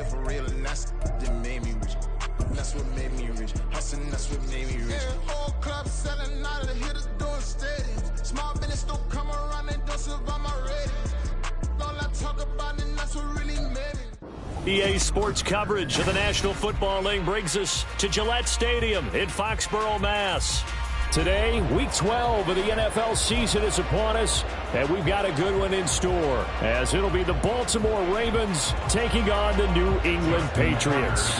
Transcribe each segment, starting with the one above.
real for real, and that's that made me rich. That's what made me rich. Hustling, that's what made me rich. Yeah, whole club selling out of the hitters doing stadiums. Small business don't come around and don't survive my ratings. All I talk about and that's what really made me. EA Sports coverage of the National Football League brings us to Gillette Stadium in Foxborough, Mass. Today, Week 12 of the NFL season is upon us, and we've got a good one in store, as it'll be the Baltimore Ravens taking on the New England Patriots.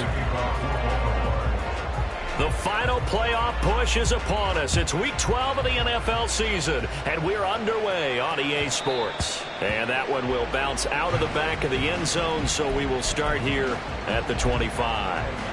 The final playoff push is upon us. It's Week 12 of the NFL season, and we're underway on EA Sports. And that one will bounce out of the back of the end zone, so we will start here at the 25.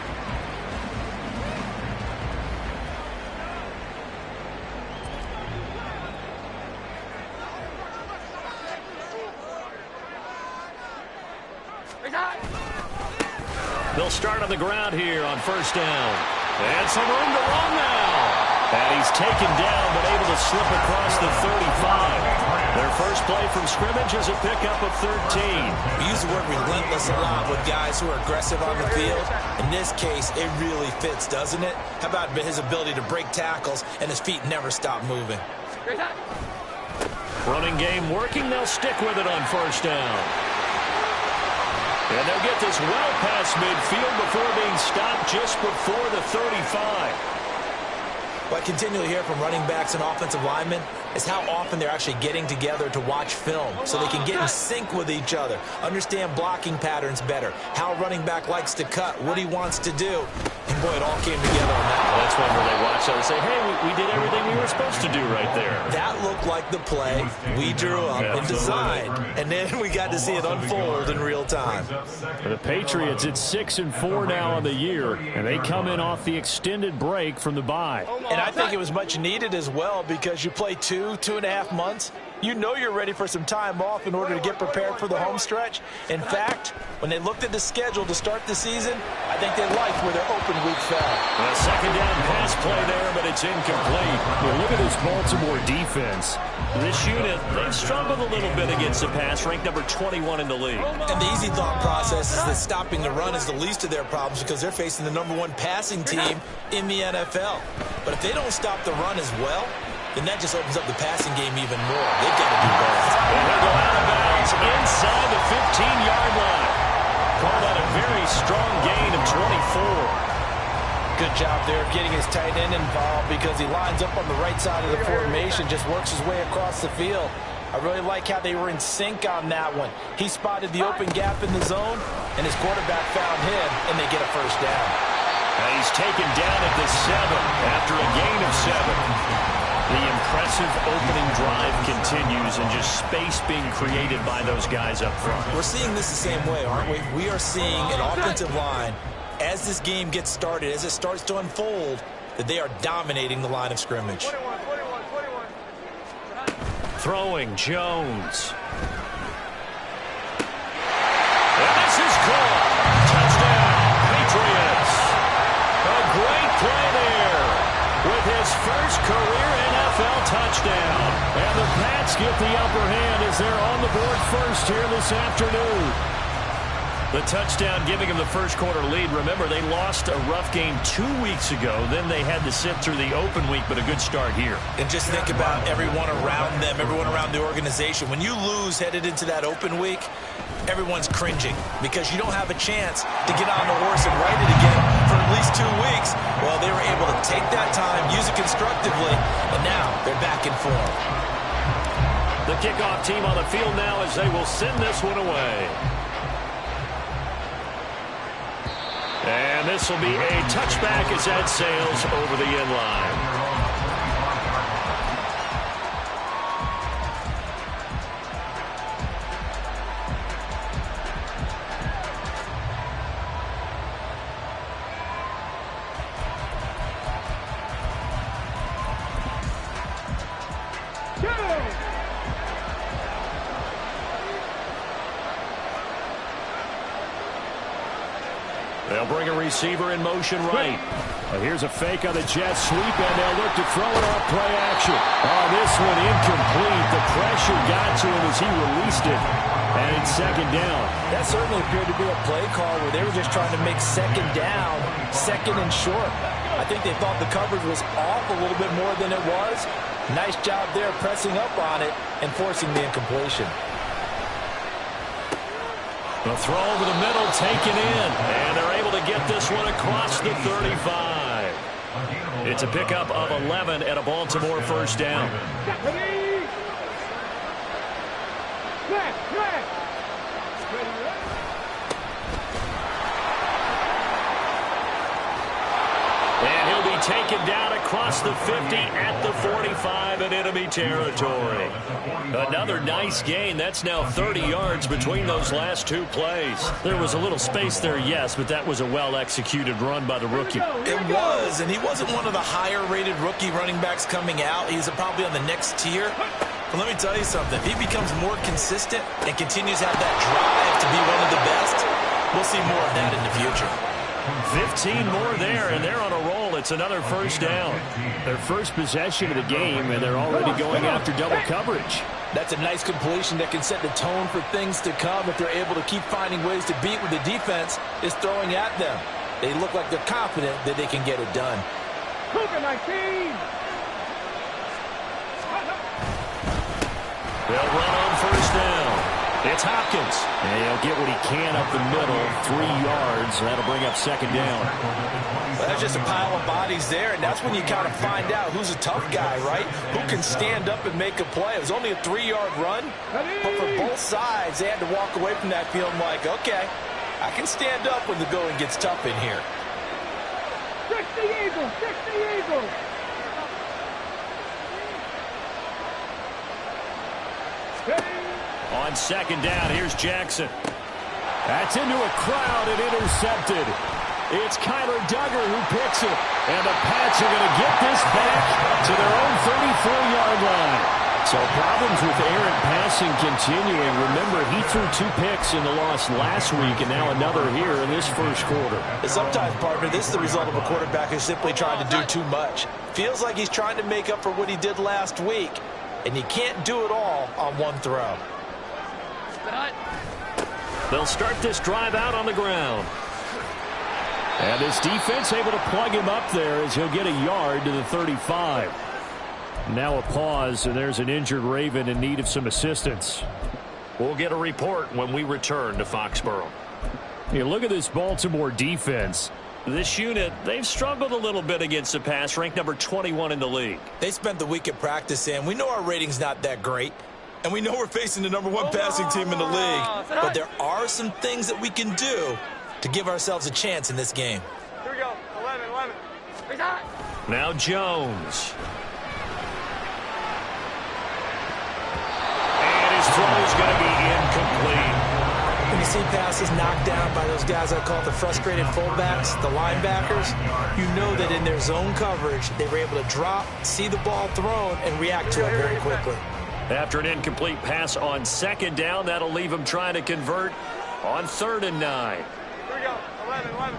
They'll start on the ground here on first down. And some room to run now. And he's taken down but able to slip across the 35. Their first play from scrimmage is a pickup of 13. We use the word relentless a lot with guys who are aggressive on the field. In this case, it really fits, doesn't it? How about his ability to break tackles and his feet never stop moving? Running game working. They'll stick with it on first down. And they'll get this well past midfield before being stopped just before the 35. What I continually hear from running backs and offensive linemen is how often they're actually getting together to watch film so they can get in sync with each other, understand blocking patterns better, how a running back likes to cut, what he wants to do. And, boy, it all came together on that. That's one where they watch and say, hey, we did everything we were supposed to do right there. That looked like the play we drew up and designed, and then we got to see it unfold in real time. For the Patriots, it's 6-4 now on the year, and they come in off the extended break from the bye. And I think it was much needed as well because you play 2.5 months. You know you're ready for some time off in order to get prepared for the home stretch. In fact, when they looked at the schedule to start the season, I think they liked where their open week fell. A second down pass play there, but it's incomplete. Well, look at this Baltimore defense. This unit, they've struggled a little bit against the pass, ranked number 21 in the league. And the easy thought process is that stopping the run is the least of their problems because they're facing the number 1 passing team in the NFL. But if they don't stop the run as well, then that just opens up the passing game even more. They've got to do both. And they'll go out of bounds inside the 15-yard line. Call that a very strong gain of 24. Good job there of getting his tight end involved because he lines up on the right side of the formation, just works his way across the field. I really like how they were in sync on that one. He spotted the open gap in the zone, and his quarterback found him, and they get a first down. And he's taken down at the 7 after a gain of 7. The impressive opening drive continues and just space being created by those guys up front. We're seeing this the same way, aren't we? We are seeing an offensive line, as this game gets started, as it starts to unfold, that they are dominating the line of scrimmage. Throwing Jones. And this is caught. Touchdown, Patriots. A great play there with his first career NFL touchdown. And the Pats get the upper hand as they're on the board first here this afternoon. The touchdown giving them the first quarter lead. Remember, they lost a rough game 2 weeks ago. Then they had to sit through the open week, but a good start here. And just think about everyone around them, everyone around the organization. When you lose headed into that open week, everyone's cringing because you don't have a chance to get on the horse and ride it again for at least 2 weeks. Well, they were able to take that time, use it constructively, and now they're back in form. The kickoff team on the field now as they will send this one away. And this will be a touchback as that sails over the end line. They'll bring a receiver in motion right. Here's a fake on the jet sweep, and they'll look to throw it off play action. Oh, this one incomplete. The pressure got to him as he released it. And it's second down. That certainly appeared to be a play call where they were just trying to make second down, second and short. I think they thought the coverage was off a little bit more than it was. Nice job there pressing up on it and forcing the incompletion. The throw over the middle taken in, and they're able to get this one across the 35. It's a pickup of 11 and a Baltimore first down. And he'll be taken down across the 50 at the 45 in enemy territory. Another nice gain. That's now 30 yards between those last two plays. There was a little space there, yes, but that was a well-executed run by the rookie. It was, and he wasn't one of the higher-rated rookie running backs coming out. He's probably on the next tier. But let me tell you something. If he becomes more consistent and continues to have that drive to be one of the best, we'll see more of that in the future. 15 more there, and they're on a roll. It's another first down. Their first possession of the game, and they're already going after double coverage. That's a nice completion that can set the tone for things to come if they're able to keep finding ways to beat what the defense is throwing at them. They look like they're confident that they can get it done. They'll run on first down. It's Hopkins. And he'll get what he can up the middle, 3 yards. That'll bring up second down. Well, that's just a pile of bodies there, and that's when you kind of find out who's a tough guy, right? Who can stand up and make a play. It was only a 3-yard run, but for both sides, they had to walk away from that feeling like, okay, I can stand up when the going gets tough in here. 60 Eagles, 60 Eagles. On second down, here's Jackson. That's into a crowd and intercepted. It's Kyler Duggar who picks it. And the Pats are going to get this back to their own 34-yard line. So problems with errant passing continuing. Remember, he threw 2 picks in the loss last week, and now another here in this first quarter. Sometimes, partner, this is the result of a quarterback who's simply trying to do too much. Feels like he's trying to make up for what he did last week, and you can't do it all on one throw. They'll start this drive out on the ground. And this defense able to plug him up there as he'll get a yard to the 35. Now a pause, and there's an injured Raven in need of some assistance. We'll get a report when we return to Foxborough. Hey, look at this Baltimore defense. This unit, they've struggled a little bit against the pass, ranked number 21 in the league. They spent the week at practice, and we know our rating's not that great. And we know we're facing the #1 passing team in the league. But there are some things that we can do to give ourselves a chance in this game. Here we go. 11. Now Jones. And his throw is going to be incomplete. When you see passes knocked down by those guys I call the frustrated fullbacks, the linebackers, you know that in their zone coverage, they were able to drop, see the ball thrown, and react to it very quickly. After an incomplete pass on second down, that'll leave him trying to convert on 3rd and 9. Here we go. 11.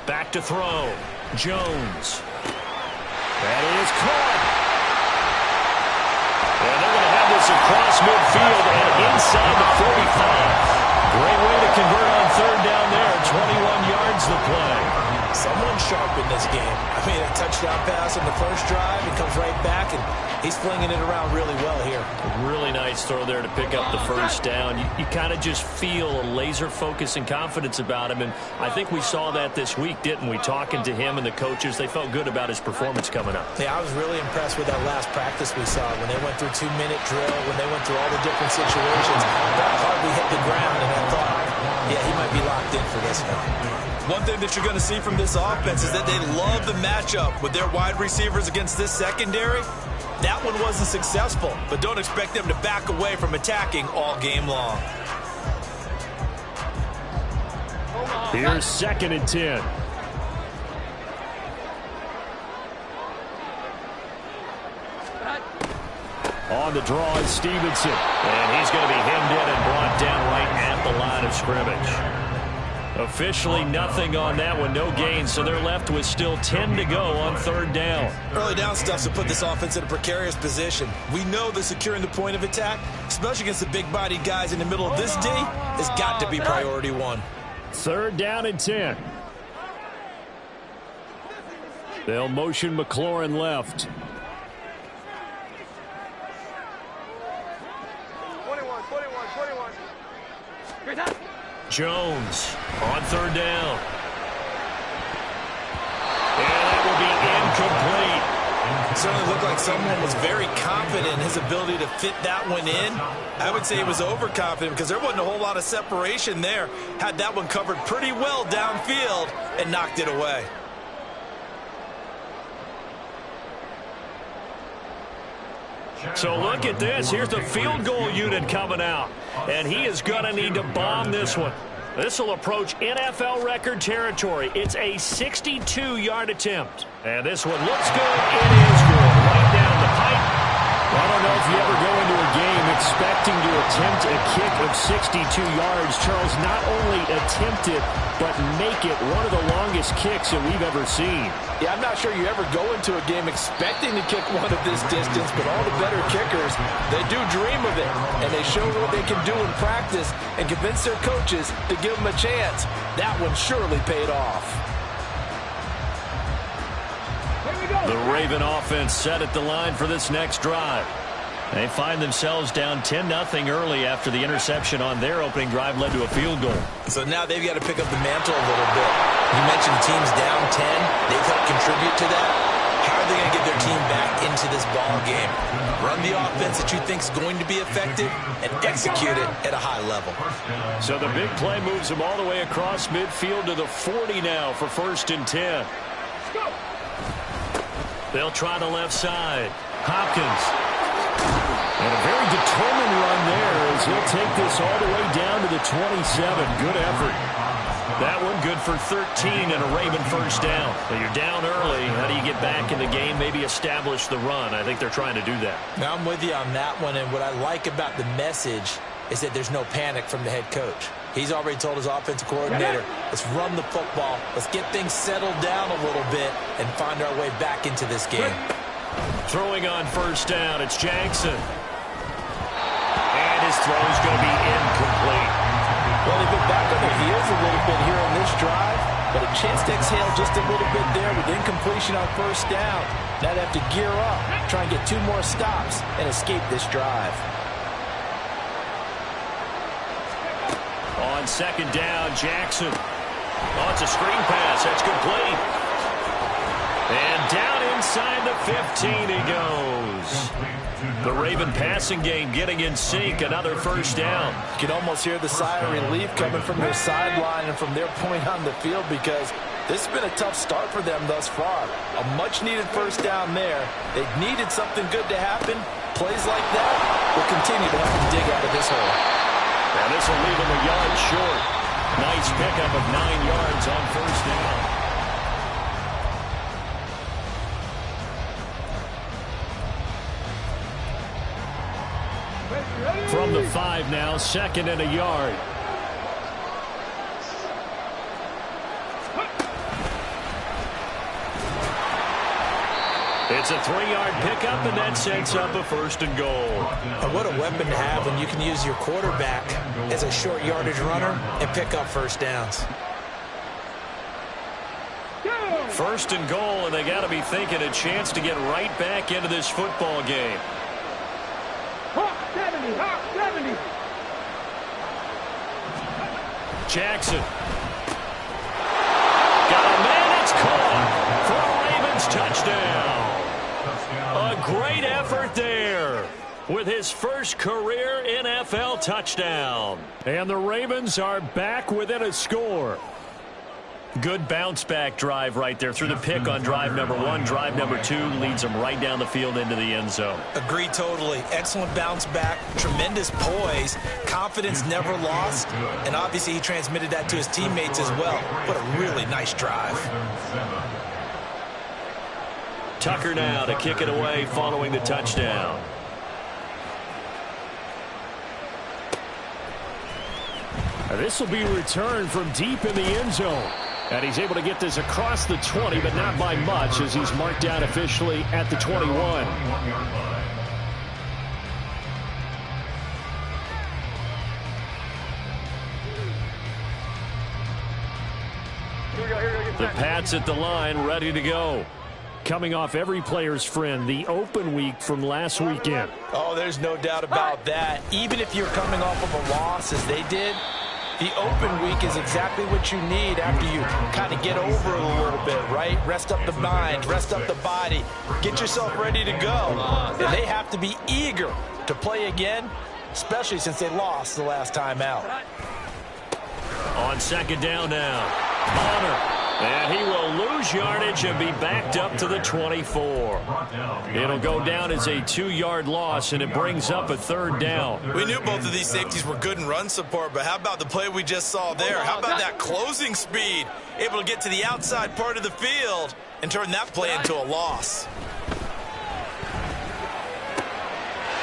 Back to throw. Jones. That is caught. And they're going to have this across midfield and inside the 45. Great way to convert on 3rd down there. 21 yards the play. Someone sharp in this game. I mean, a touchdown pass on the first drive. It comes right back, and he's flinging it around really well here. Really nice throw there to pick up the first down. You kind of just feel a laser focus and confidence about him, and I think we saw that this week, didn't we? Talking to him and the coaches, they felt good about his performance coming up. Yeah, I was really impressed with that last practice we saw when they went through 2-minute drill, when they went through all the different situations. That hardly hit the ground, and I thought, yeah, he might be locked in for this one. One thing that you're going to see from this offense is that they love the matchup with their wide receivers against this secondary. That one wasn't successful, but don't expect them to back away from attacking all game long. Here's 2nd and 10. On the draw is Stevenson. And he's going to be hemmed in and brought down right at the line of scrimmage. Officially nothing on that one, no gain, so they're left with still 10 to go on third down. Early down stuff to put this offense in a precarious position. We know that securing the point of attack, especially against the big-bodied guys in the middle of this D, has got to be priority one. Third down and 10. They'll motion McLaurin left. 21. Jones on third down. And that will be incomplete. It certainly looked like someone was very confident in his ability to fit that one in. I would say he was overconfident because there wasn't a whole lot of separation there. Had that one covered pretty well downfield and knocked it away. So look at this. Here's the field goal unit coming out. And he is going to need to bomb this one. This will approach NFL record territory. It's a 62-yard attempt. And this one looks good. It is good. Right down the pipe. I don't know if you ever go into a game expecting to attempt a kick of 62 yards. Charles, not only attempt it, but make it one of the longest kicks that we've ever seen. Yeah, I'm not sure you ever go into a game expecting to kick one of this distance, but all the better kickers, they do dream of it, and they show what they can do in practice and convince their coaches to give them a chance. That one surely paid off. The Raven offense set at the line for this next drive. They find themselves down 10-0 early after the interception on their opening drive led to a field goal. So now they've got to pick up the mantle a little bit. You mentioned the team's down 10. They've helped contribute to that. How are they going to get their team back into this ball game? Run the offense that you think is going to be effective and execute it at a high level. So the big play moves them all the way across midfield to the 40 now for 1st and 10. They'll try the left side. Hopkins. And a very determined run there as he'll take this all the way down to the 27. Good effort. That one good for 13 and a Raven first down. Well, you're down early. How do you get back in the game? Maybe establish the run. I think they're trying to do that. Now, I'm with you on that one, and what I like about the message is that there's no panic from the head coach. He's already told his offensive coordinator, let's run the football, let's get things settled down a little bit and find our way back into this game. Throwing on first down, it's Jackson. And his throw's going to be incomplete. Well, they've been back on their heels a little bit here on this drive, but a chance to exhale just a little bit there with incompletion on first down. Now they have to gear up, try and get 2 more stops and escape this drive. On second down, Jackson. Oh, it's a screen pass. That's complete. And down inside the 15 he goes. The Raven passing game getting in sync. Another first down. You can almost hear the sigh of relief coming from their sideline and from their point on the field because this has been a tough start for them thus far. A much-needed first down there. They've needed something good to happen. Plays like that will continue to have to dig out of this hole. Now this will leave him a yard short. Nice pickup of 9 yards on first down. From the 5 now, 2nd and a yard. It's a 3-yard pickup, and that sets up a 1st and goal. And what a weapon to have when you can use your quarterback as a short yardage runner and pick up first downs. 1st and goal, and they got to be thinking a chance to get right back into this football game. 70. Jackson. Got a man, it's caught for a Ravens touchdown. A great effort there with his first career NFL touchdown. And the Ravens are back within a score. Good bounce-back drive right there through the pick on drive number 1. Drive number 2 leads them right down the field into the end zone. Agree totally. Excellent bounce back, tremendous poise, confidence never lost, and obviously he transmitted that to his teammates as well. What a really nice drive. Tucker now to kick it away following the touchdown. This will be returned from deep in the end zone. And he's able to get this across the 20, but not by much, as he's marked down officially at the 21. The Pats at the line, ready to go. Coming off every player's friend, the open week from last weekend. Oh, there's no doubt about that. Even if you're coming off of a loss, as they did, the open week is exactly what you need after you kind of get over it a little bit, right? Rest up the mind, rest up the body, get yourself ready to go. And they have to be eager to play again, especially since they lost the last time out. On second down now, Bonner. And he will lose yardage and be backed up to the 24. It'll go down as a 2-yard loss, and it brings up a third down. We knew both of these safeties were good in run support, but how about the play we just saw there? How about that closing speed? Able to get to the outside part of the field and turn that play into a loss.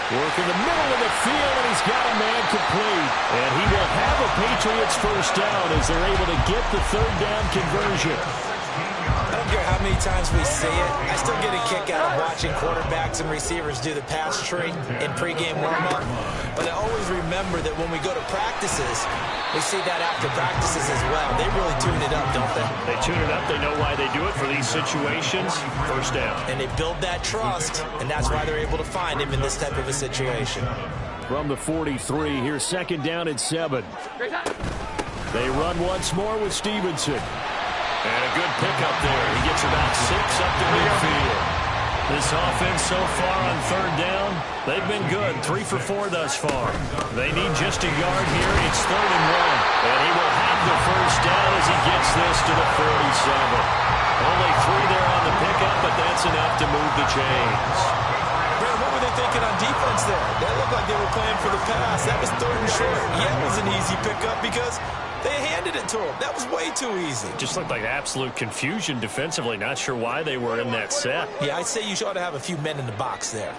Work in the middle of the field, and he's got a man complete. And he will have a Patriots first down as they're able to get the third down conversion. I don't care how many times we say it, I still get a kick out of watching quarterbacks and receivers do the pass tree in pregame warm-up. But I always remember that when we go to practices, we see that after practices as well. They really tune it up, don't they? They tune it up. They know why they do it for these situations. First down. And they build that trust, and that's why they're able to find him in this type of a situation. From the 43, here's second down and 7. They run once more with Stevenson. And a good pickup there. He gets about 6 up to midfield. This offense so far on third down, they've been good. 3 for 4 thus far. They need just a yard here. It's 3rd and 1. And he will have the first down as he gets this to the 47. Only 3 there on the pickup, but that's enough to move the chains. Brad, what were they thinking on defense there? That looked like they were playing for the pass. That was 3rd and short. Yeah, it was an easy pickup because they handed it to him. That was way too easy. Just looked like absolute confusion defensively. Not sure why they were in that set. Yeah, I'd say you ought to have a few men in the box there.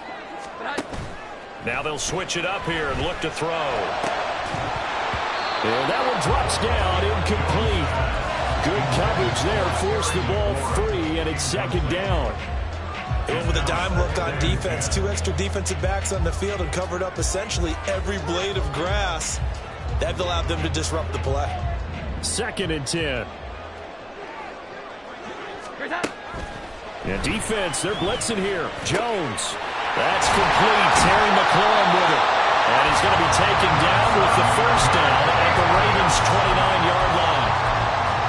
Now they'll switch it up here and look to throw. And that one drops down, incomplete. Good coverage there, forced the ball free, and it's second down. And with a dime look on defense, 2 extra defensive backs on the field and covered up essentially every blade of grass. That allowed them to disrupt the play. 2nd and 10. And defense, they're blitzing here. Jones. That's complete. Terry McLaurin with it. And he's going to be taken down with the first down at the Ravens' 29-yard line.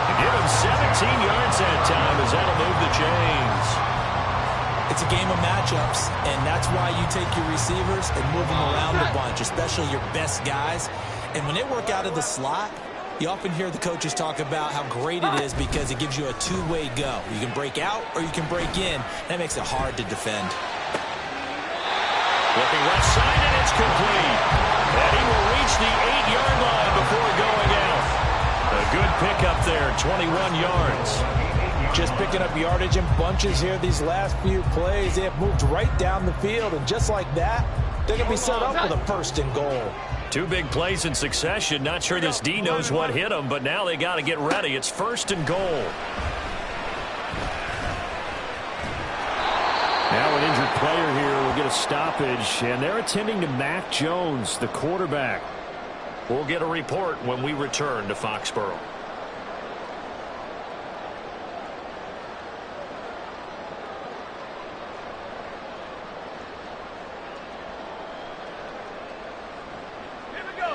And give him 17 yards that time as that'll move the chains. It's a game of matchups, and that's why you take your receivers and move them around a bunch, especially your best guys. And when they work out of the slot, you often hear the coaches talk about how great it is because it gives you a two-way go. You can break out or you can break in. That makes it hard to defend. Looking left side, and it's complete. And he will reach the 8-yard line before going out. A good pickup there, 21 yards. Just picking up yardage in bunches here these last few plays. They have moved right down the field, and just like that, they're going to be set up with a 1st and goal. 2 big plays in succession. Not sure this D knows what hit him, but now they got to get ready. It's 1st and goal. Now an injured player here will get a stoppage, and they're attending to Mac Jones, the quarterback. We'll get a report when we return to Foxborough.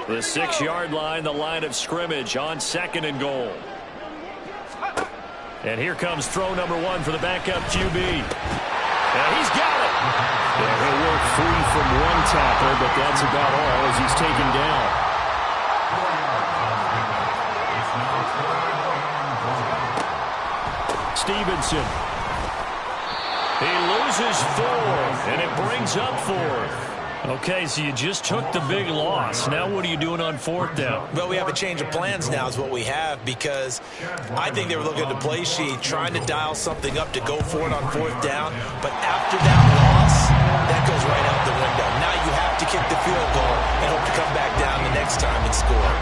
The 6-yard line, the line of scrimmage on 2nd and goal. And here comes throw number 1 for the backup QB. And he's got it. And he'll work free from one tackle, but that's about all as he's taken down. Stevenson. He loses 4, and it brings up 4. Okay, so you just took the big loss. Now what are you doing on 4th down? Well, we have a change of plans now is what we have, because I think they were looking at the play sheet, trying to dial something up to go for it on 4th down. But after that loss, that goes right out the window. Now you have to kick the field goal and hope to come back down the next time and score.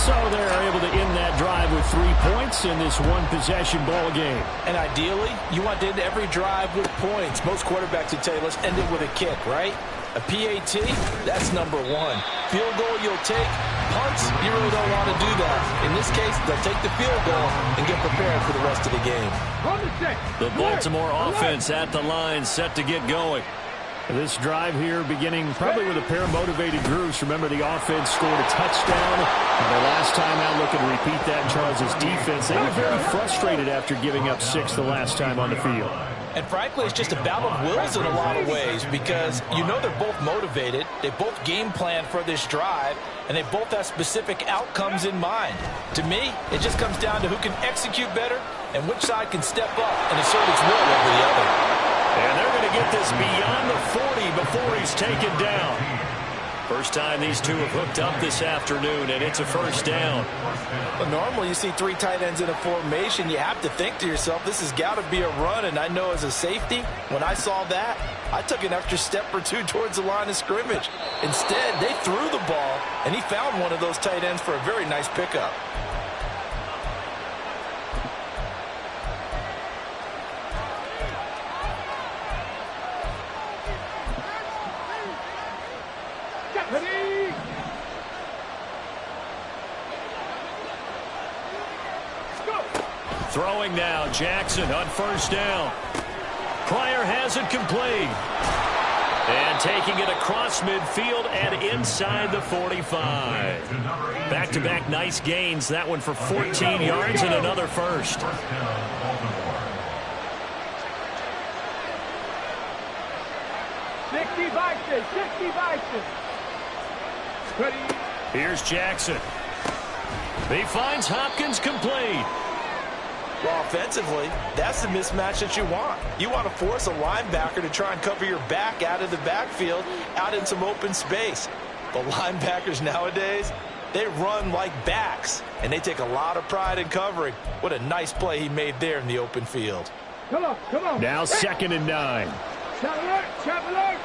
So they're able to end that drive with 3 points in this one-possession ball game. And ideally, you want to end every drive with points. Most quarterbacks would tell you, let's end it with a kick, right? A PAT, that's number one. Field goal you'll take. Punts, you really don't want to do that. In this case, they'll take the field goal and get prepared for the rest of the game. The Baltimore offense at the line, set to get going. This drive here beginning probably with a pair of motivated groups. Remember, the offense scored a touchdown. And their last time out, looking to repeat that in Charles' defense. They were very frustrated after giving up 6 the last time on the field. And frankly, it's just a battle of wills in a lot of ways because you know they're both motivated. They both game plan for this drive, and they both have specific outcomes in mind. To me, it just comes down to who can execute better and which side can step up and assert its will over the other. And they're going to get this beyond the 40 before he's taken down. First time these two have hooked up this afternoon, and it's a first down. Well, normally you see 3 tight ends in a formation. You have to think to yourself, this has got to be a run. And I know as a safety, when I saw that, I took an extra step or 2 towards the line of scrimmage. Instead, they threw the ball, and he found one of those tight ends for a very nice pickup. Throwing now, Jackson on first down. Pryor has it complete. And taking it across midfield and inside the 45. Back-to-back nice gains. That one for 14 yards and another first. Here's Jackson. He finds Hopkins complete. Well, offensively, that's the mismatch that you want. You want to force a linebacker to try and cover your back out of the backfield, out in some open space. The linebackers nowadays, they run like backs, and they take a lot of pride in covering. What a nice play he made there in the open field. Come on. Now 2nd and 9. Trap alert.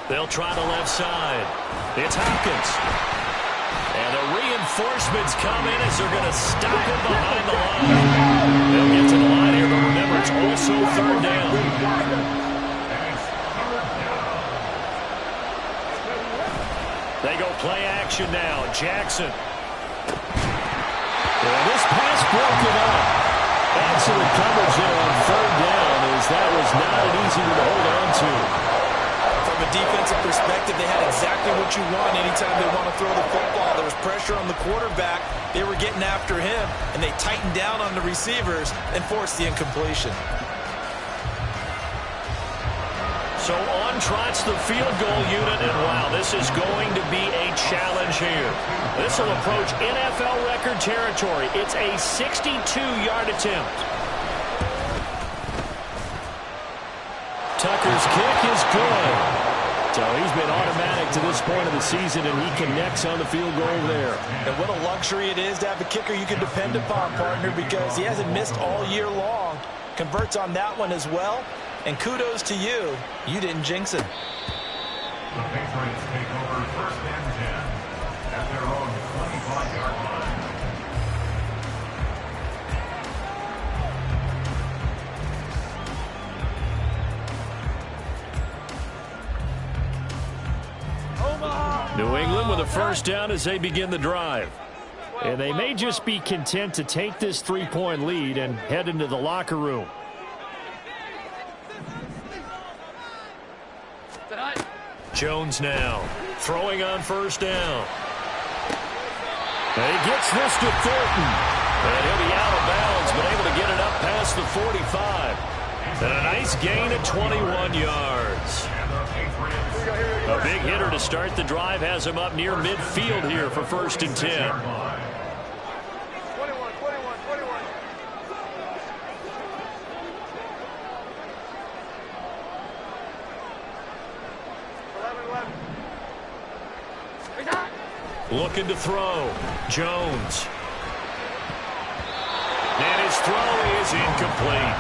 They'll try the left side. It's Hopkins. And the reinforcements come in as they're going to stop him behind the line. They'll get to the line here, but remember, it's also 3rd down. They go play action now. Jackson. And this pass broken up. Excellent coverage there on 3rd down, as that was not an easy one to hold on to. From a defensive perspective, they had exactly what you want anytime they want to throw the football. There was pressure on the quarterback. They were getting after him, and they tightened down on the receivers and forced the incompletion. So on trots the field goal unit, and wow, this is going to be a challenge here. This will approach NFL record territory. It's a 62-yard attempt. Tucker's kick is good. So he's been automatic to this point of the season, and he connects on the field goal there. And what a luxury it is to have a kicker you can depend upon, partner, because he hasn't missed all year long. Converts on that one as well. And kudos to you. You didn't jinx it. The Patriots take over 1st and 10 at their own 25-yard line. New England with a first down as they begin the drive. And they may just be content to take this 3-point lead and head into the locker room. Jones now throwing on first down. And he gets this to Thornton. And he'll be out of bounds, but able to get it up past the 45. And a nice gain at 21 yards. A big hitter to start the drive has him up near midfield here for 1st and 10. 21. 11. Looking to throw. Jones. And his throw is incomplete.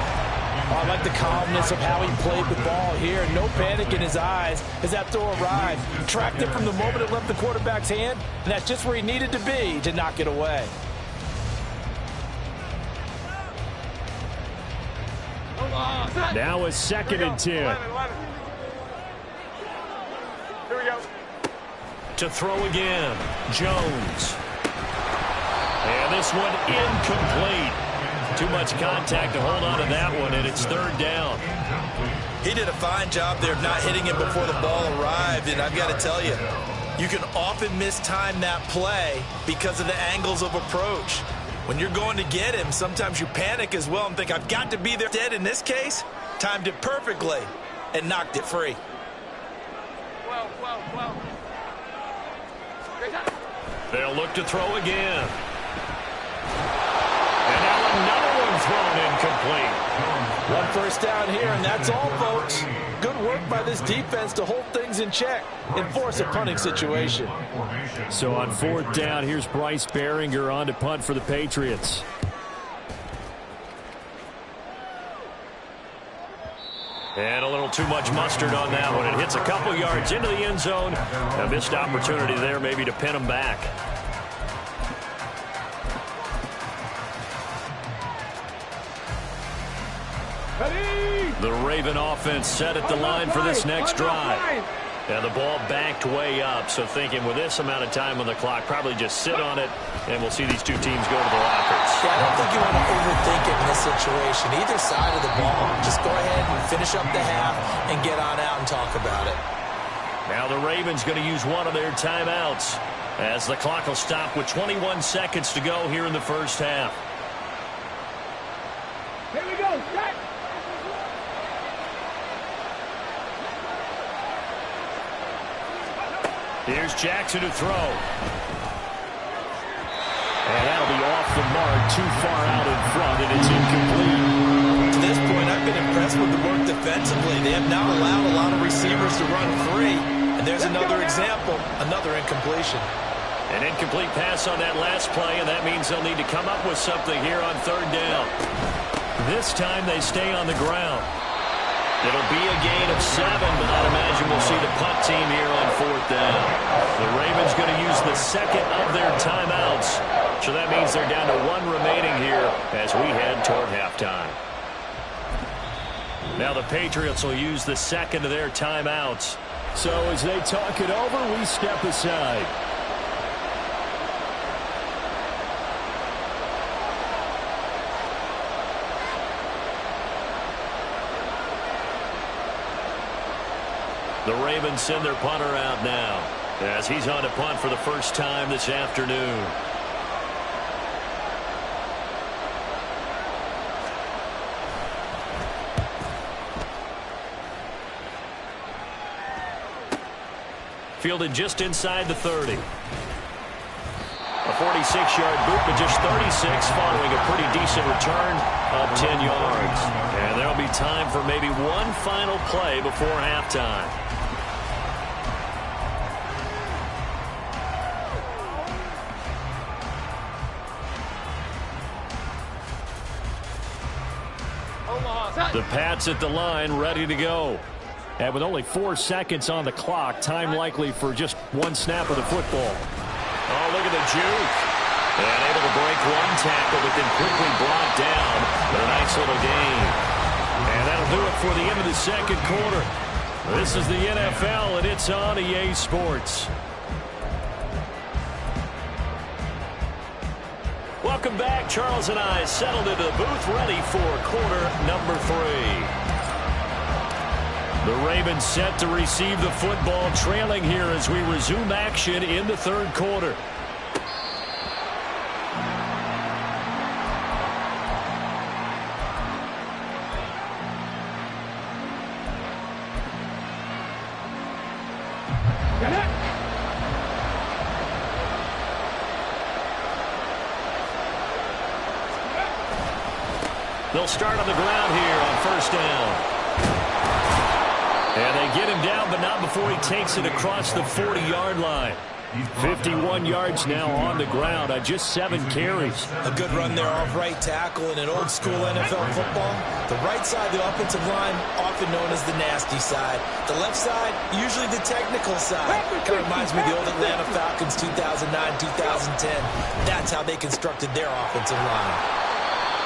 Oh, I like the calmness of how he played the ball here. No panic in his eyes as that throw arrived. Tracked it from the moment it left the quarterback's hand, and that's just where he needed to be to knock it away. Now a 2nd and 10. 11. Here we go. To throw again, Jones. And this one incomplete. Too much contact to hold on to that one, and it's 3rd down. He did a fine job there of not hitting it before the ball arrived, and I've got to tell you, you can often mistime that play because of the angles of approach. When you're going to get him, sometimes you panic as well and think, I've got to be there. Dead in this case, timed it perfectly and knocked it free. Well. They'll look to throw again. And now another one thrown incomplete. 1 first down here, and that's all, folks. Good work by this defense to hold things in check and force a punting situation. So on 4th down, here's Bryce Behringer on to punt for the Patriots. And a little too much mustard on that one. It hits a couple yards into the end zone. A missed opportunity there maybe to pin him back. The Raven offense set at the line for this next drive. And the ball backed way up, so thinking with this amount of time on the clock, probably just sit on it, and we'll see these two teams go to the lockers. Yeah, I don't think you want to overthink it in this situation. Either side of the ball, just go ahead and finish up the half and get on out and talk about it. Now the Ravens going to use one of their timeouts as the clock will stop with 21 seconds to go here in the first half. Here we go. Set. Here's Jackson to throw. And that'll be off the mark, too far out in front, and it's incomplete. To this point, I've been impressed with the work defensively. They have not allowed a lot of receivers to run free. And there's another example, another incompletion. An incomplete pass on that last play, and that means they'll need to come up with something here on 3rd down. This time they stay on the ground. It'll be a gain of 7, but I'd imagine we'll see the punt team here on 4th down. The Ravens going to use the 2nd of their timeouts, so that means they're down to 1 remaining here as we head toward halftime. Now the Patriots will use the 2nd of their timeouts. So as they talk it over, we step aside. The Ravens send their punter out now as he's on to punt for the first time this afternoon. Fielded just inside the 30. A 46-yard boot, but just 36 following a pretty decent return of 10 yards. And there'll be time for maybe one final play before halftime. The Pats at the line, ready to go. And with only 4 seconds on the clock, time likely for just one snap of the football. Oh, look at the juke. And able to break one tackle, but then quickly brought down. But a nice little gain. And that'll do it for the end of the 2nd quarter. This is the NFL, and it's on EA Sports. Welcome back. Charles and I settled into the booth, ready for quarter number 3. The Ravens set to receive the football, trailing here as we resume action in the 3rd quarter. They'll start on the ground here on 1st down. And they get him down, but not before he takes it across the 40-yard line. 51 yards now on the ground on just 7 carries. A good run there off right tackle in an old school NFL football. The right side of the offensive line, often known as the nasty side. The left side, usually the technical side. Kind of reminds me of the old Atlanta Falcons 2009, 2010. That's how they constructed their offensive line.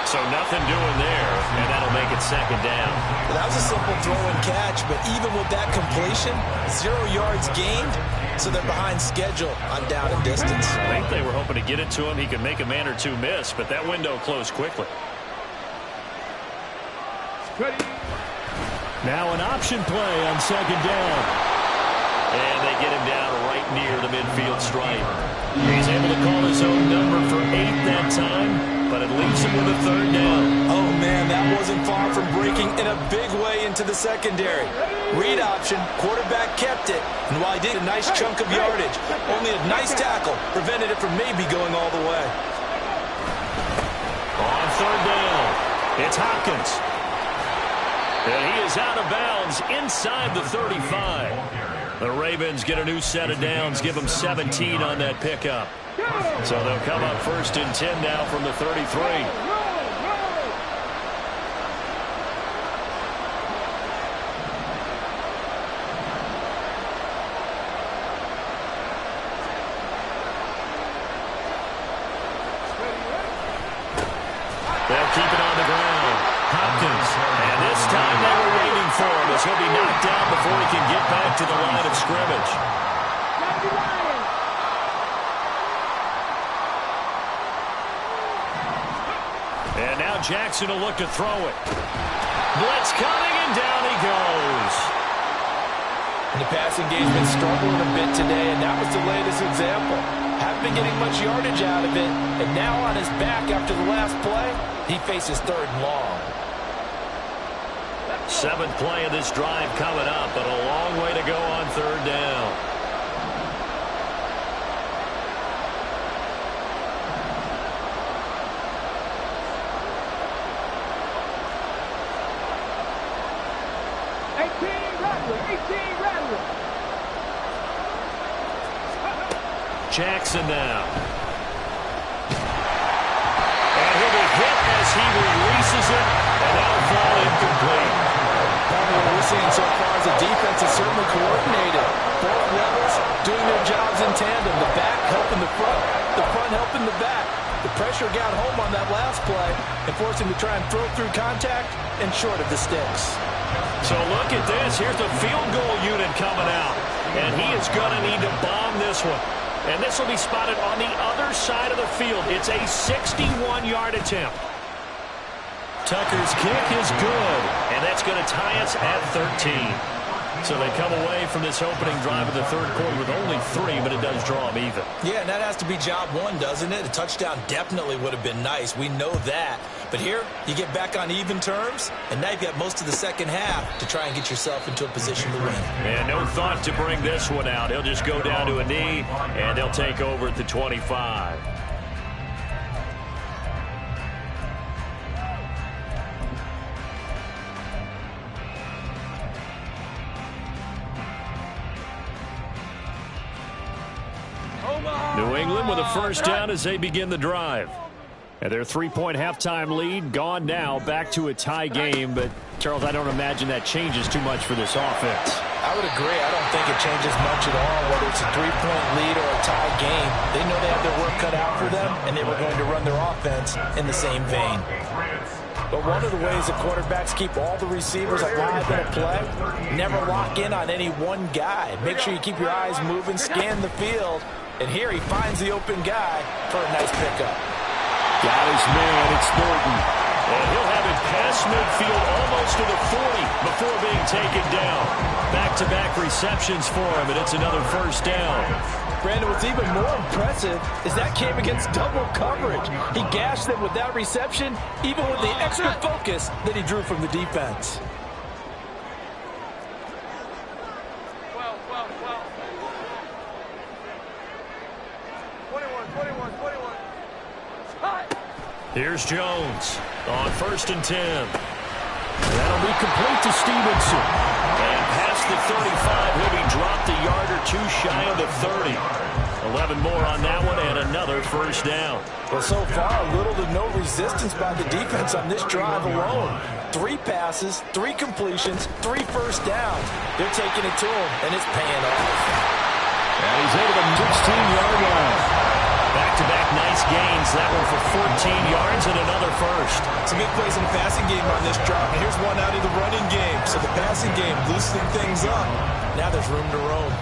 So nothing doing there, and that'll make it second down. Well, that was a simple throw and catch, but even with that completion, 0 yards gained, so they're behind schedule on down and distance. I think they were hoping to get it to him. He could make a man or two miss, but that window closed quickly. Now an option play on second down. And they get him down right near the midfield stripe. He's able to call his own number for 8 that time, but it leaves him with a third down. Oh, man, that wasn't far from breaking in a big way into the secondary. Read option, quarterback kept it, and while he did a nice chunk of yardage, only a nice tackle prevented it from maybe going all the way. On third down, it's Hopkins. And he is out of bounds inside the 35. The Ravens get a new set of downs, give them 17 on that pickup. So they'll come up 1st and 10 now from the 33. They'll keep it on the ground. Hopkins. And this time they were waiting for him as he'll be knocked down before he can get back to the line of scrimmage. And now Jackson will look to throw it. Blitz coming, and down he goes. And the pass engagement struggling a bit today, and that was the latest example. Haven't been getting much yardage out of it, and now on his back after the last play, he faces 3rd and long. 7th play of this drive coming up, but a long way to go on 3rd down. Jackson now. And he'll be hit as he releases it, and that'll fall incomplete. What we're seeing so far is the defense is certainly coordinated. Both levels doing their jobs in tandem. The back helping the front helping the back. The pressure got home on that last play and forced him to try and throw through contact and short of the sticks. So look at this. Here's the field goal unit coming out. And he is going to need to bomb this one. And this will be spotted on the other side of the field. It's a 61-yard attempt. Tucker's kick is good, and that's going to tie us at 13. So they come away from this opening drive of the 3rd quarter with only 3, but it does draw them even. Yeah, and that has to be job 1, doesn't it? A touchdown definitely would have been nice. We know that. But here, you get back on even terms, and now you've got most of the second half to try and get yourself into a position to win. And no thought to bring this one out. He'll just go down to a knee, and they'll take over at the 25. New England with a first down as they begin the drive. And their 3-point halftime lead gone now, back to a tie game. But, Charles, I don't imagine that changes too much for this offense. I would agree. I don't think it changes much at all, whether it's a 3-point lead or a tie game. They know they have their work cut out for them, and they were going to run their offense in the same vein. But one of the ways that quarterbacks keep all the receivers alive in a play, never lock in on any one guy. Make sure you keep your eyes moving, scan the field. And here he finds the open guy for a nice pickup. Got his man, it's Norton. And he'll have it past midfield almost to the 40 before being taken down. Back-to-back receptions for him, and it's another first down. Brandon, what's even more impressive is that came against double coverage. He gashed them with that reception, even with the extra focus that he drew from the defense. Here's Jones on 1st and 10. That'll be complete to Stevenson. And past the 35, he'll be dropped a yard or two shy of the 30. 11 more on that one and another first down. Well, so far, little to no resistance by the defense on this drive alone. 3 passes, 3 completions, 3 first downs. They're taking it to him, and it's paying off. And he's into the 16-yard line. Back-to-back nice gains. That one for 14 yards and another first. Some big plays in the passing game on this drive. And here's one out of the running game. So the passing game loosening things up. Now there's room to roam.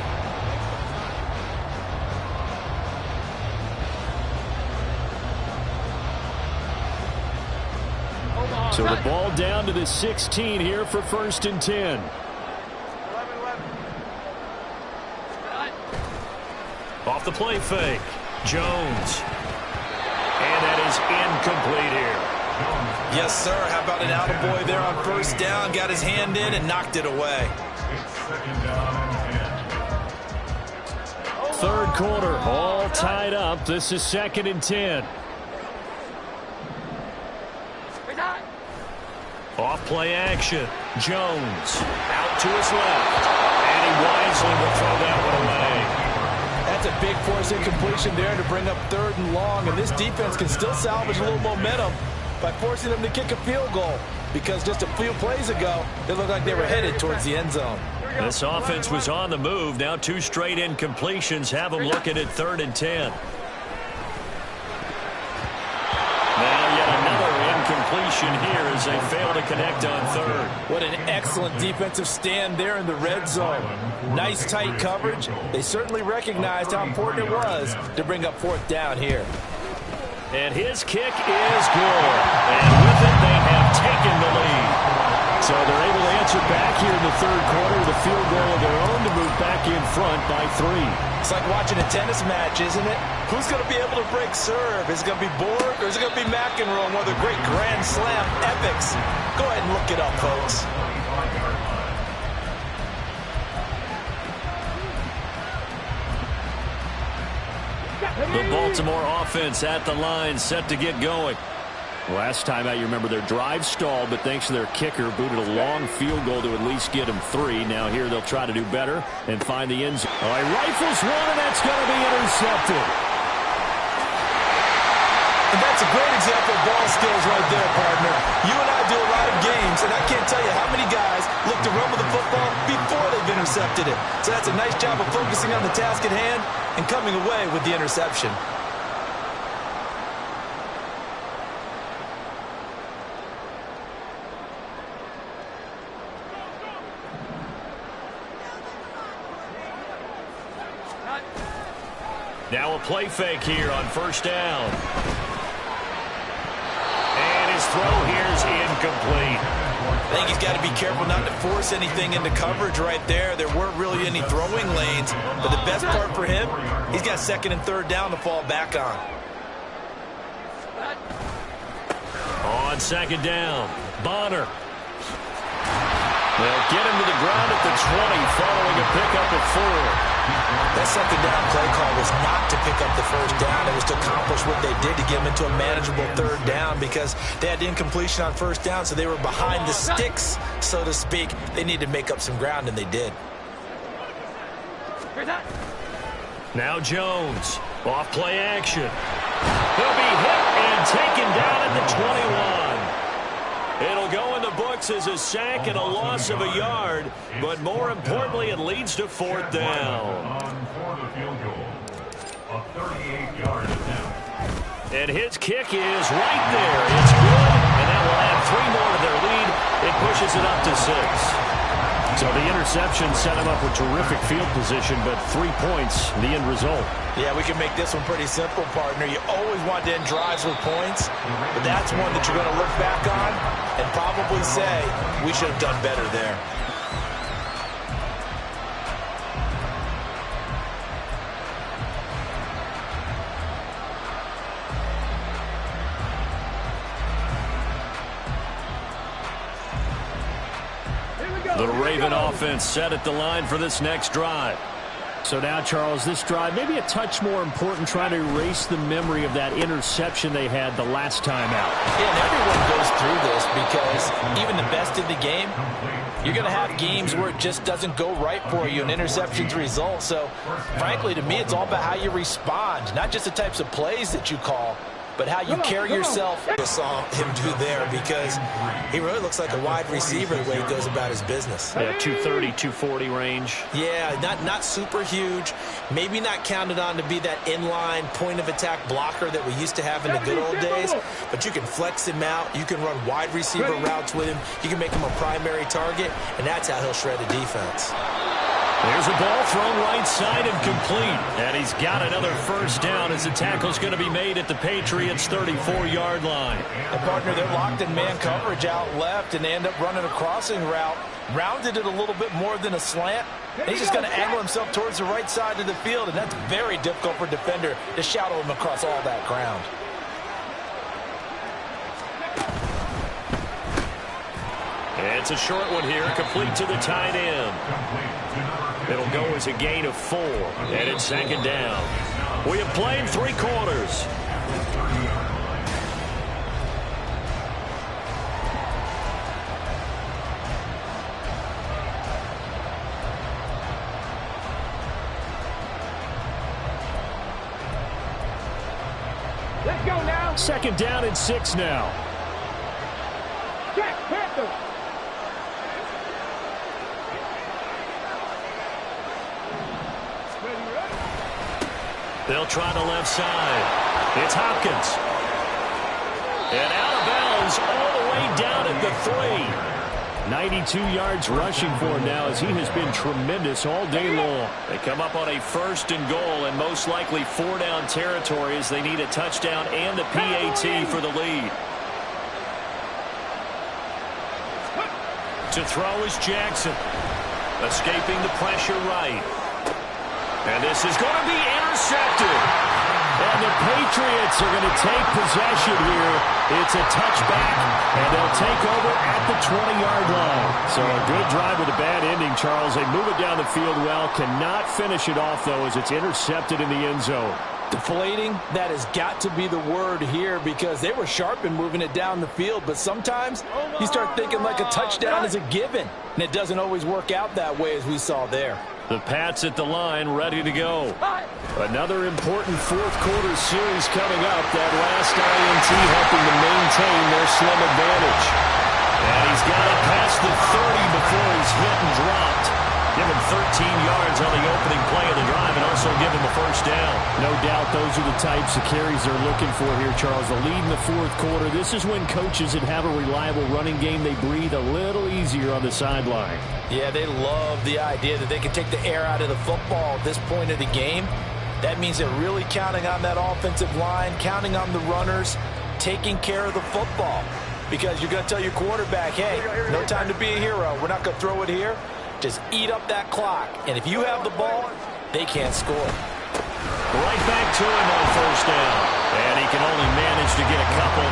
So the ball down to the 16 here for 1st and 10. Off the play fake. Jones. And that is incomplete here. Yes, sir. How about an attaboy there on first down? Got his hand in and knocked it away. Third quarter, all tied up. This is 2nd and 10. Off play action. Jones out to his left. And he wisely will throw that one away. That's a big force incompletion there to bring up 3rd and long. And this defense can still salvage a little momentum by forcing them to kick a field goal. Because just a few plays ago, it looked like they were headed towards the end zone. This offense was on the move. Now 2 straight incompletions have them looking at 3rd and 10. Now yet another incompletion here as they fail to connect on 3rd. What an excellent defensive stand there in the red zone. Nice tight coverage. They certainly recognized how important it was to bring up 4th down here. And his kick is good. And with it, they have taken the lead. So they're able to answer back here in the 3rd quarter with a field goal of their own to move back in front by 3. It's like watching a tennis match, isn't it? Who's going to be able to break serve? Is it going to be Borg or is it going to be McEnroe, one of the great Grand Slam epics? Go ahead and look it up, folks. The Baltimore offense at the line, set to get going. Last time out, you remember their drive stalled, but thanks to their kicker, booted a long field goal to at least get them 3. Now here they'll try to do better and find the end zone. Oh, he rifles one, and that's going to be intercepted. And that's a great example of ball skills right there, partner. You and I do a lot of games, and I can't tell you how many guys look to run with the football before they've intercepted it. So that's a nice job of focusing on the task at hand and coming away with the interception. Now a play fake here on 1st down. And his throw here is incomplete. I think he's got to be careful not to force anything into coverage right there. There weren't really any throwing lanes. But the best part for him, he's got 2nd and 3rd down to fall back on. On 2nd down, Bonner. They'll get him to the ground at the 20 following a pickup of 4. That 2nd down play call was not to pick up the 1st down. It was to accomplish what they did to get them into a manageable 3rd down because they had incompletion on 1st down, so they were behind the sticks, so to speak. They needed to make up some ground, and they did. Now Jones, off play action. He'll be hit and taken down at the 21. It'll go in the books as a sack and a loss of a yard, but more importantly, it leads to 4th down. And his kick is right there. It's good, and that will add 3 more to their lead. It pushes it up to 6. So the interception set him up with terrific field position, but 3 points, the end result. Yeah, we can make this one pretty simple, partner. You always want to end drives with points, but that's one that you're going to look back on and probably say, we should have done better there. The Raven offense set at the line for this next drive. So now, Charles, this drive maybe a touch more important, trying to erase the memory of that interception they had the last time out. Yeah, and everyone goes through this because even the best in the game, you're going to have games where it just doesn't go right for you and interceptions result. So, frankly, to me, it's all about how you respond, not just the types of plays that you call, but how you carry yourself. I saw him do there because he really looks like a wide receiver the way he goes about his business. Yeah, 230, 240 range. Yeah, not super huge. Maybe not counted on to be that inline point-of-attack blocker that we used to have in the good old days. But you can flex him out. You can run wide receiver routes with him. You can make him a primary target, and that's how he'll shred the defense. There's a ball thrown right side and complete. And he's got another first down as the tackle's going to be made at the Patriots' 34-yard line. And, partner, they're locked in man coverage out left, and they end up running a crossing route. Rounded it a little bit more than a slant. He's just going to angle himself towards the right side of the field, and that's very difficult for a defender to shadow him across all that ground. It's a short one here, complete to the tight end. It'll go as a gain of 4, and it's second down. We have played 3 quarters. Let's go now. Second down and 6 now. Check, Panther. They'll try the left side. It's Hopkins. And out of bounds all the way down at the 3. 92 yards rushing for him now as he has been tremendous all day long. They come up on a 1st and goal and most likely 4-down territory as they need a touchdown and a PAT for the lead. To throw is Jackson. Escaping the pressure right. And this is going to be intercepted. And the Patriots are going to take possession here. It's a touchback, and they'll take over at the 20-yard line. So a good drive with a bad ending, Charles. They move it down the field well. Cannot finish it off, though, as it's intercepted in the end zone. Deflating, that has got to be the word here because they were sharp in moving it down the field, but sometimes you start thinking like a touchdown is a given, and it doesn't always work out that way as we saw there. The Pats at the line, ready to go. Another important fourth-quarter series coming up. That last INT helping to maintain their slim advantage. And he's got it past the 30 before he's hit and dropped. Give him 13 yards on the opening play of the drive and also give him a first down. No doubt those are the types of carries they're looking for here, Charles. The lead in the fourth quarter. This is when coaches that have a reliable running game, they breathe a little easier on the sideline. Yeah, they love the idea that they can take the air out of the football at this point of the game. That means they're really counting on that offensive line, counting on the runners, taking care of the football. Because you're going to tell your quarterback, hey, no time to be a hero. We're not going to throw it here. Just eat up that clock. And if you have the ball, they can't score. Right back to him on first down. And he can only manage to get a couple.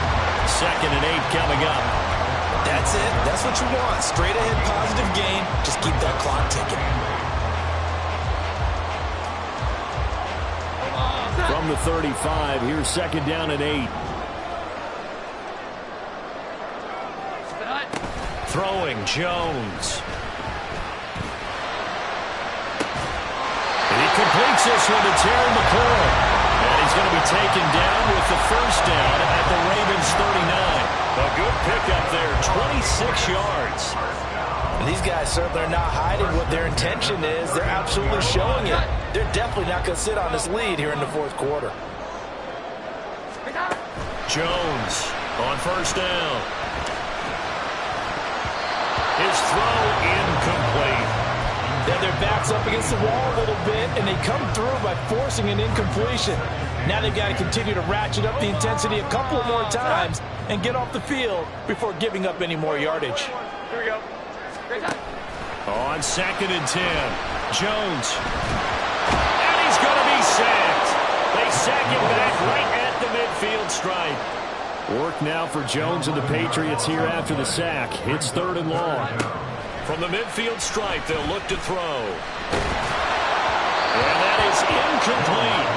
2nd and 8 coming up. That's it. That's what you want. Straight ahead positive gain. Just keep that clock ticking. From the 35, here's 2nd down and 8. Throwing Jones. He completes this one to Terry McLaurin. And he's going to be taken down with the first down at the Ravens 39. A good pickup there, 26 yards. And these guys certainly are not hiding what their intention is. They're absolutely showing it. They're definitely not going to sit on this lead here in the fourth quarter. Jones on first down. His throw incomplete. Then their back's up against the wall a little bit, and they come through by forcing an incompletion. Now they've got to continue to ratchet up the intensity a couple more times and get off the field before giving up any more yardage. Here we go. On 2nd and 10, Jones. And he's going to be sacked. They sack him back right at the midfield stripe. Work now for Jones and the Patriots here after the sack. It's 3rd and long. From the midfield stripe, they'll look to throw. And that is incomplete.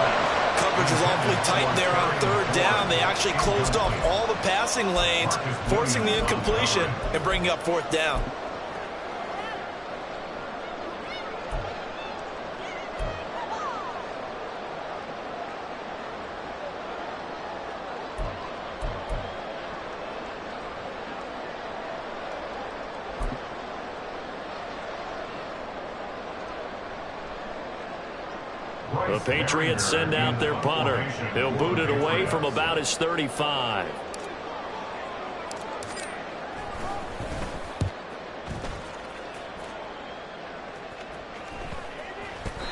Coverage was awfully tight there on third down. They actually closed off all the passing lanes, forcing the incompletion and bringing up fourth down. The Patriots send out their punter. He'll boot it away from about his 35.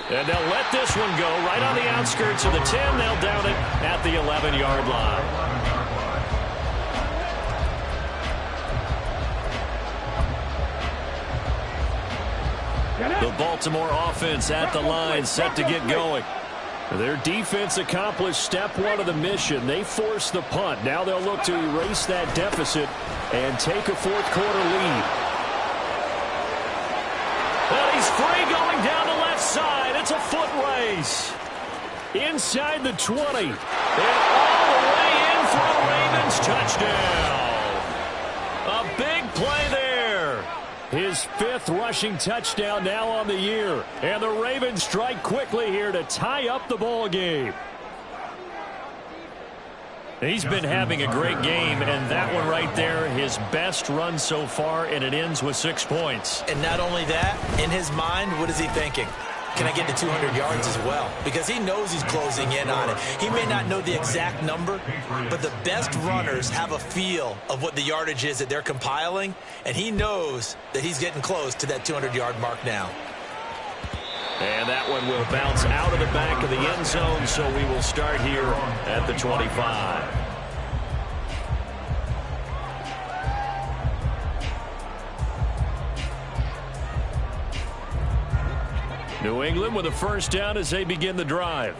And they'll let this one go right on the outskirts of the 10. They'll down it at the 11-yard line. The Baltimore offense at the line, set to get going. Their defense accomplished step one of the mission. They forced the punt. Now they'll look to erase that deficit and take a fourth-quarter lead. Well, he's free going down the left side. It's a foot race. Inside the 20. And all the way in for a Ravens touchdown. A big play there. His fifth rushing touchdown now on the year. And the Ravens strike quickly here to tie up the ball game. He's been having a great game, and that one right there, his best run so far, and it ends with 6 points. And not only that, in his mind, what is he thinking? Can I get to 200 yards as well? Because he knows he's closing in on it. He may not know the exact number, but the best runners have a feel of what the yardage is that they're compiling, and he knows that he's getting close to that 200-yard mark now. And that one will bounce out of the back of the end zone, so we will start here at the 25. New England with a first down as they begin the drive.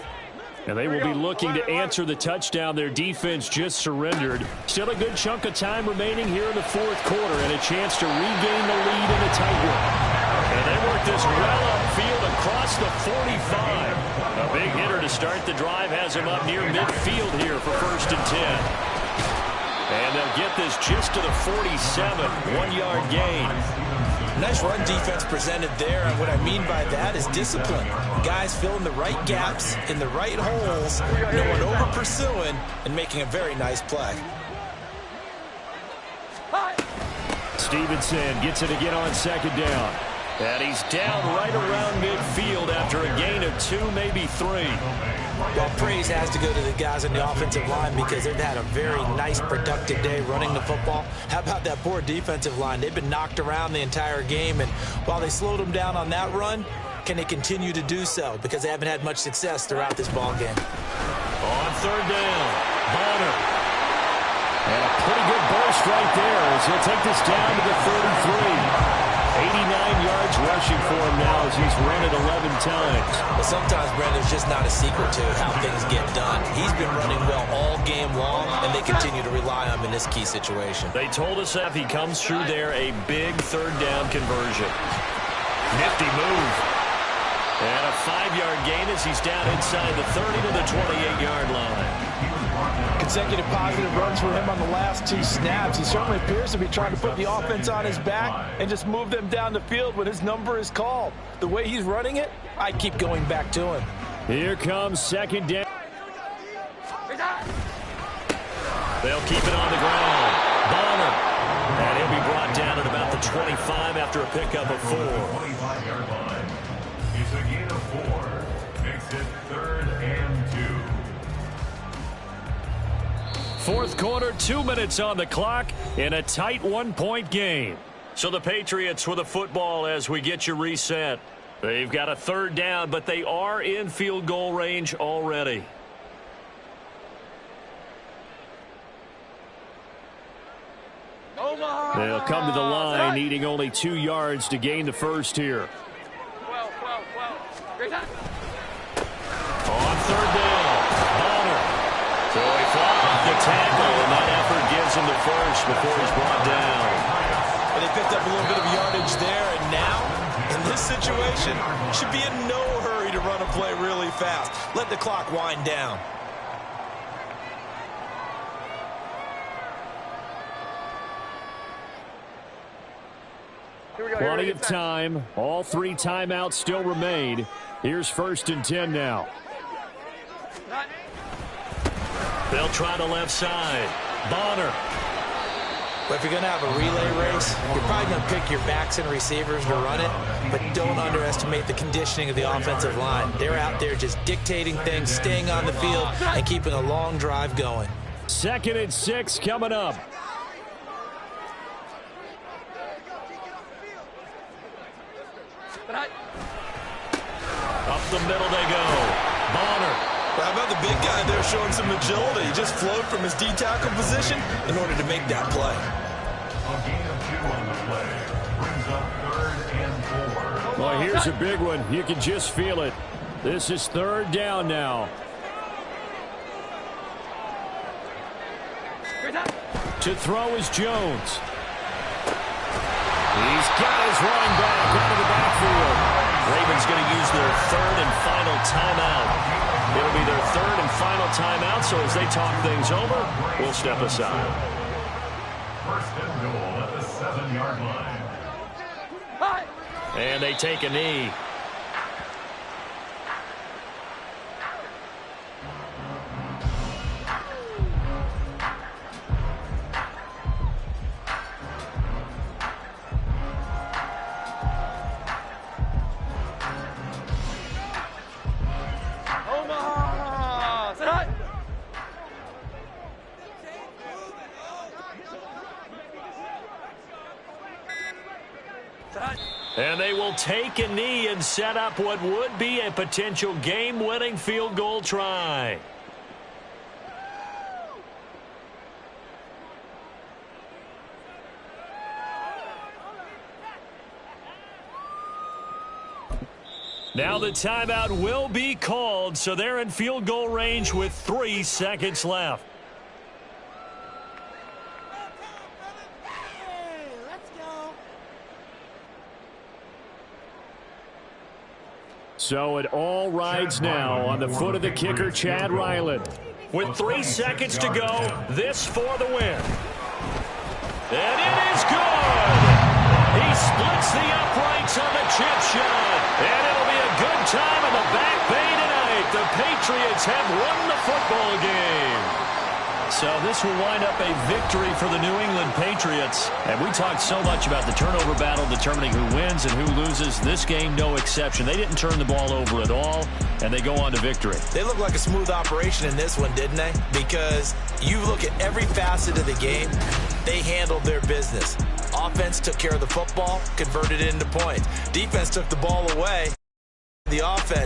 And they will be looking to answer the touchdown their defense just surrendered. Still a good chunk of time remaining here in the fourth quarter and a chance to regain the lead in a tight one. And they work this well upfield across the 45. A big hitter to start the drive has him up near midfield here for 1st and 10. And they'll get this just to the 47, 1-yard gain. Nice run defense presented there, and what I mean by that is discipline. Guys filling the right gaps in the right holes, no one over-pursuing, and making a very nice play. Stevenson gets it again on 2nd down. And he's down right around midfield after a gain of 2, maybe 3. Well, praise has to go to the guys on the offensive line because they've had a very nice, productive day running the football. How about that poor defensive line? They've been knocked around the entire game, and while they slowed them down on that run, can they continue to do so? Because they haven't had much success throughout this ball game. On 3rd down, Bonner. And a pretty good burst right there as he'll take this down to the 33. 89 yards rushing for him now as he's run it 11 times. But sometimes, Brandon, there's just not a secret to how things get done. He's been running well all game long, and they continue to rely on him in this key situation. They told us that if he comes through there, a big 3rd down conversion. Nifty move. And a 5-yard gain as he's down inside the 30 to the 28-yard line. Consecutive positive runs for him on the last 2 snaps. He certainly appears to be trying to put the offense on his back and just move them down the field when his number is called. The way he's running it, I keep going back to him. Here comes 2nd down. They'll keep it on the ground. Bonner. And he'll be brought down at about the 25 after a pickup of 4. 25-yard line. It's a gain of 4. Makes it 3rd and 2. Fourth quarter, 2 minutes on the clock in a tight 1-point game. So the Patriots with the football as we get you reset. They've got a 3rd down, but they are in field goal range already. They'll come to the line, needing only 2 yards to gain the first here. On 3rd down, Bonner. So he fought off the tackle, and that effort gives him the first before he's brought down. Well, they picked up a little bit of yardage there, and now, in this situation, should be in no hurry to run a play really fast. Let the clock wind down. Plenty of time. All 3 timeouts still remain. Here's 1st and 10 now. They'll try the left side. Bonner. But if you're going to have a relay race, you're probably going to pick your backs and receivers to run it, but don't underestimate the conditioning of the offensive line. They're out there just dictating things, staying on the field, and keeping a long drive going. 2nd and 6 coming up. Up the middle they go. Bonner. How about the big guy there showing some agility? He just flowed from his D-tackle position in order to make that play. A gain of 2 on the play brings up 3rd and 4. Well, here's a big one. You can just feel it. This is 3rd down now. To throw is Jones. He's got his running back out of the backfield. Ravens going to use their 3rd and final timeout. It'll be their 3rd and final timeout, so as they talk things over, we'll step aside. 1st and goal at the 7-yard line. And they take a knee. And they will take a knee and set up what would be a potential game-winning field goal try. Now the timeout will be called, so they're in field goal range with 3 seconds left. So it all rides now on the foot of the kicker, Chad Ryland. With 3 seconds to go, this for the win. And it is good! He splits the uprights on the chip shot. And it'll be a good time in the back bay tonight. The Patriots have won the football game. So this will wind up a victory for the New England Patriots. And we talked so much about the turnover battle determining who wins and who loses. This game, no exception. They didn't turn the ball over at all, and they go on to victory. They look like a smooth operation in this one, didn't they? Because you look at every facet of the game, they handled their business. Offense took care of the football, converted it into points. Defense took the ball away. The offense